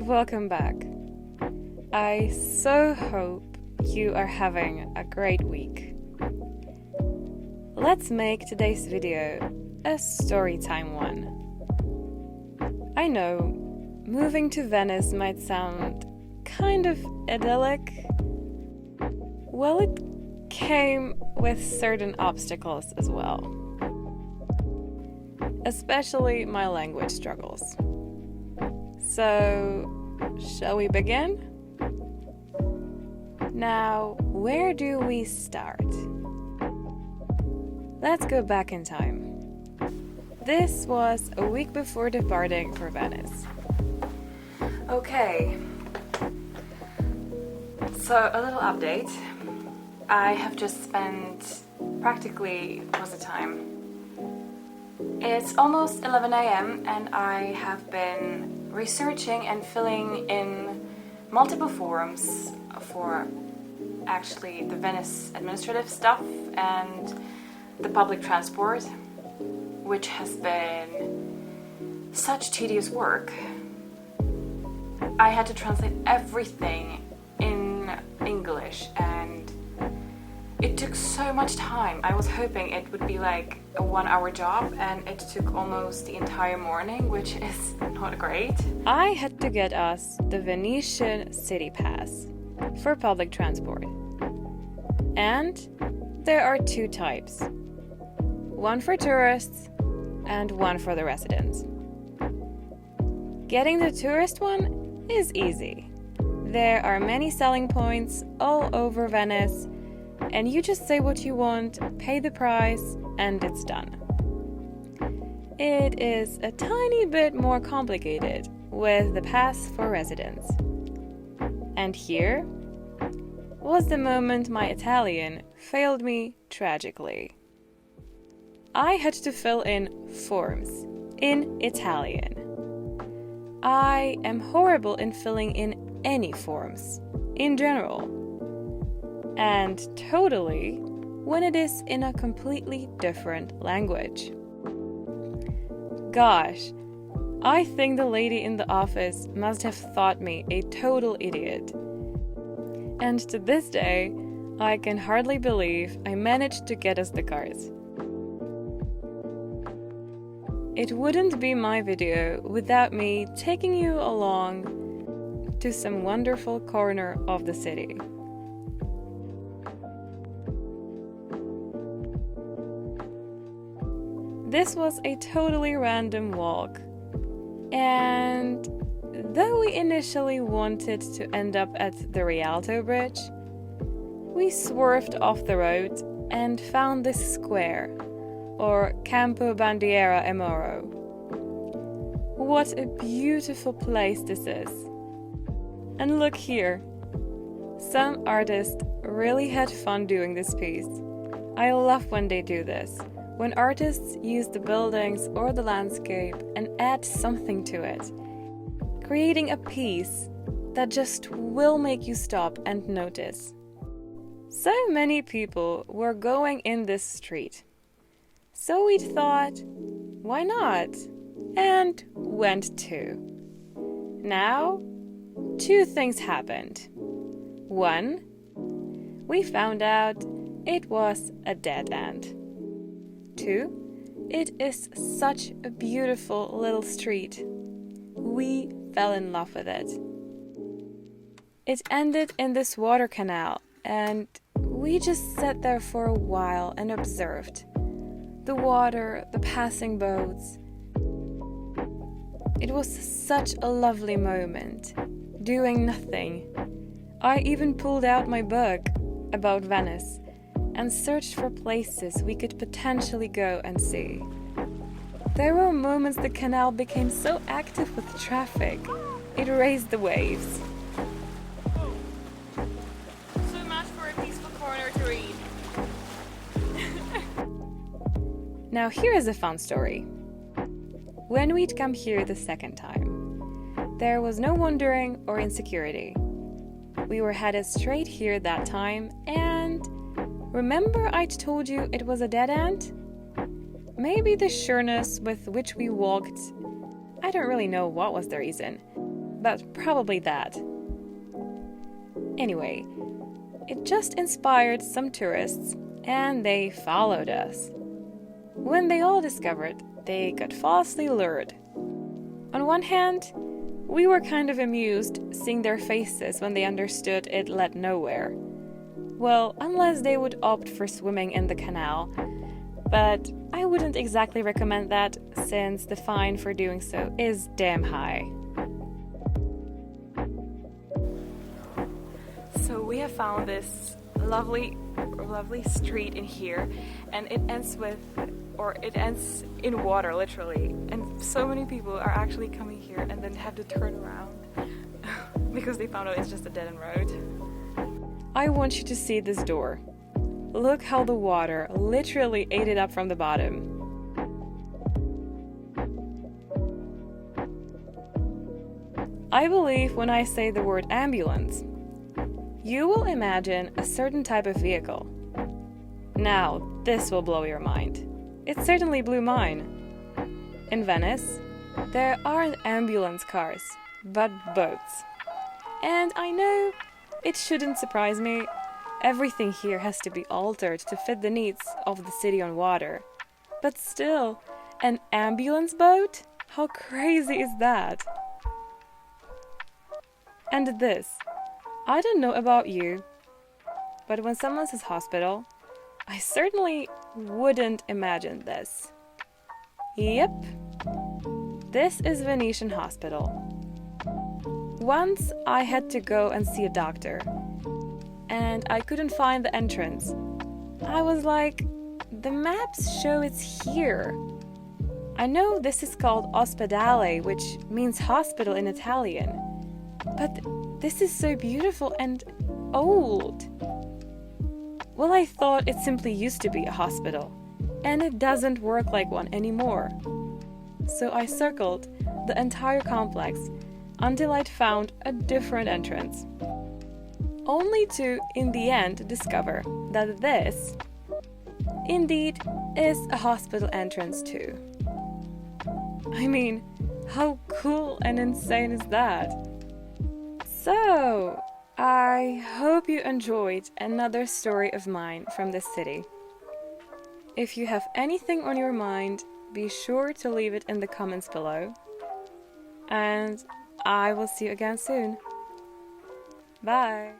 and welcome back. I so hope you are having a great week. Let's make today's video a storytime one. I know, moving to Venice might sound kind of idyllic. Well, it came with certain obstacles as well. Especially my language struggles. So, shall we begin? Now, where do we start? Let's go back in time. This was a week before departing for Venice. Okay, so a little update. I have just spent practically most of the time. It's almost 11 a.m. and I have been researching and filling in multiple forums for actually the Venice administrative stuff and the public transport, which has been such tedious work. I had to translate everything in English and it took so much time. I was hoping it would be like a 1-hour job and it took almost the entire morning, which is not great. I had to get us the Venetian city pass for public transport. And there are 2 types. One for tourists and one for the residents. Getting the tourist one is easy. There are many selling points all over Venice, and you just say what you want, pay the price, and it's done. It is a tiny bit more complicated with the pass for residents. And here was the moment my Italian failed me tragically. I had to fill in forms in Italian. I am horrible in filling in any forms, in general. And totally when it is in a completely different language. Gosh, I think the lady in the office must have thought me a total idiot. And to this day, I can hardly believe I managed to get us the cards. It wouldn't be my video without me taking you along to some wonderful corner of the city. This was a totally random walk, and though we initially wanted to end up at the Rialto Bridge, we swerved off the road and found this square, or Campo Bandiera e Moro. What a beautiful place this is. And look here, some artist really had fun doing this piece. I love when they do this. When artists use the buildings or the landscape and add something to it, creating a piece that just will make you stop and notice. So many people were going in this street. So we thought, why not? And went too. Now, 2 things happened. 1, we found out it was a dead end. 2, it is such a beautiful little street. We fell in love with it. It ended in this water canal, and we just sat there for a while and observed the water, the passing boats. It was such a lovely moment, doing nothing. I even pulled out my book about Venice and searched for places we could potentially go and see. There were moments the canal became so active with traffic, it raised the waves. So much for a peaceful corner to read. Now here is a fun story. When we'd come here the second time, there was no wandering or insecurity. We were headed straight here that time, and remember I'd told you it was a dead end? Maybe the sureness with which we walked, I don't really know what was the reason, but probably that. Anyway, it just inspired some tourists, and they followed us. When they all discovered, they got falsely lured. On one hand, we were kind of amused seeing their faces when they understood it led nowhere. Well, unless they would opt for swimming in the canal. But I wouldn't exactly recommend that, since the fine for doing so is damn high. So we have found this lovely street in here, and it ends in water, literally. And so many people are actually coming here and then have to turn around because they found out it's just a dead-end road. I want you to see this door. Look how the water literally ate it up from the bottom. I believe when I say the word ambulance, you will imagine a certain type of vehicle. Now, this will blow your mind. It certainly blew mine. In Venice, there aren't ambulance cars, but boats. And I know it shouldn't surprise me. Everything here has to be altered to fit the needs of the city on water. But still, an ambulance boat? How crazy is that? And this, I don't know about you, but when someone says hospital, I certainly wouldn't imagine this. Yep, this is Venetian Hospital. Once I had to go and see a doctor, and I couldn't find the entrance. I was like, the maps show it's here. I know this is called ospedale, which means hospital in Italian, but this is so beautiful and old. Well, I thought it simply used to be a hospital, and it doesn't work like one anymore. So I circled the entire complex until I'd found a different entrance. Only to, in the end, discover that this, indeed, is a hospital entrance too. I mean, how cool and insane is that? So, I hope you enjoyed another story of mine from this city. If you have anything on your mind, be sure to leave it in the comments below. And I will see you again soon. Bye!